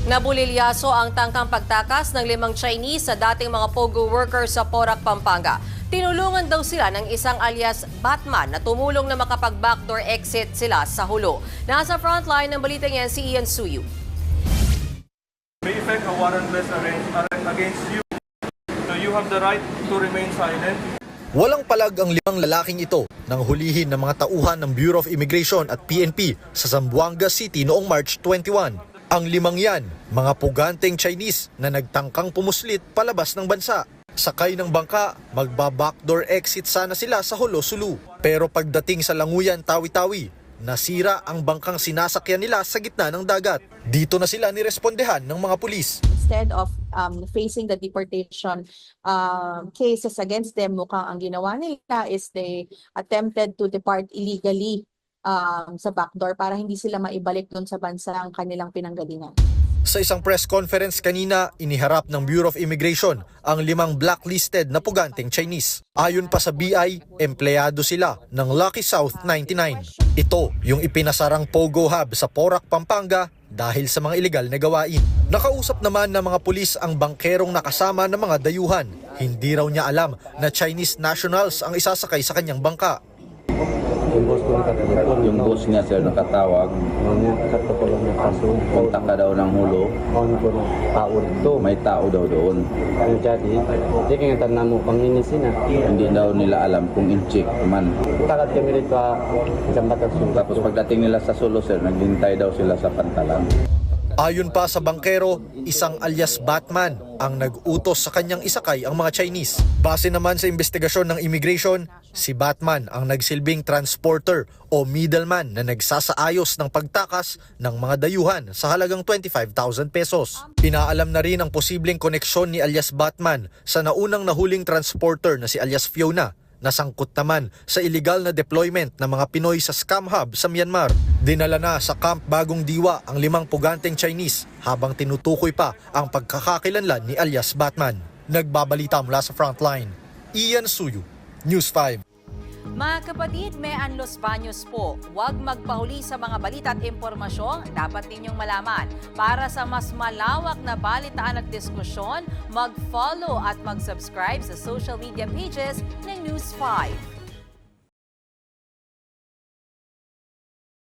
Nabulilyaso ang tangkang pagtakas ng 5 Chinese sa dating mga POGO workers sa Porac, Pampanga. Tinulungan daw sila ng isang alias Batman na tumulong na makapag-backdoor exit sila sa hulo. Nasa frontline ng balitang yan si Ian Suyu. May effect a warrantless arrest against you. So you have the right to remain silent. Walang palag ang 5 lalaking ito nang hulihin ng mga tauhan ng Bureau of Immigration at PNP sa Zamboanga City noong March 21. Ang 5 yan, mga puganteng Chinese na nagtangkang pumuslit palabas ng bansa. Sakay ng bangka, magba-backdoor exit sana sila sa Jolo, Sulu. Pero pagdating sa Languyan, Tawi-Tawi, nasira ang bangkang sinasakyan nila sa gitna ng dagat. Dito na sila nirespondehan ng mga pulis. Instead of facing the deportation cases against them, mukhang ang ginawa nila is they attempted to depart illegally sa backdoor para hindi sila maibalik doon sa bansa ang kanilang pinanggalingan. Sa isang press conference kanina, iniharap ng Bureau of Immigration ang 5 blacklisted na puganteng Chinese. Ayon pa sa BI, empleyado sila ng Lucky South 99. Ito yung ipinasarang POGO hub sa Porac, Pampanga dahil sa mga ilegal na gawain. Nakausap naman ng mga pulis ang bangkerong nakasama ng mga dayuhan. Hindi raw niya alam na Chinese nationals ang isasakay sa kanyang bangka. Yung boss niya sir nakatawag, punta ka daw ng hulo, may tao daw doon. Hindi daw nila alam kung in-check man. Tapos pagdating nila sa Solo sir, naghintay daw sila sa pantalan. Ayon pa sa bangkero, isang alias Batman ang nag-utos sa kanyang isakay ang mga Chinese. Base naman sa investigasyon ng immigration, si Batman ang nagsilbing transporter o middleman na nagsasaayos ng pagtakas ng mga dayuhan sa halagang 25,000 pesos. Inaalam na rin ang posibleng koneksyon ni alias Batman sa naunang nahuling transporter na si alias Fiona, nasangkot naman sa illegal na deployment ng mga Pinoy sa scam hub sa Myanmar. Dinala na sa Camp Bagong Diwa ang 5 puganteng Chinese habang tinutukoy pa ang pagkakakilanlan ni alias Batman. Nagbabalita mula sa frontline, Ian Suyu, News 5. Mga kapatid, may Los Baños po. Huwag magpahuli sa mga balita at impormasyon dapat ninyong malaman. Para sa mas malawak na balitaan at diskusyon, mag-follow at mag-subscribe sa social media pages ng News 5.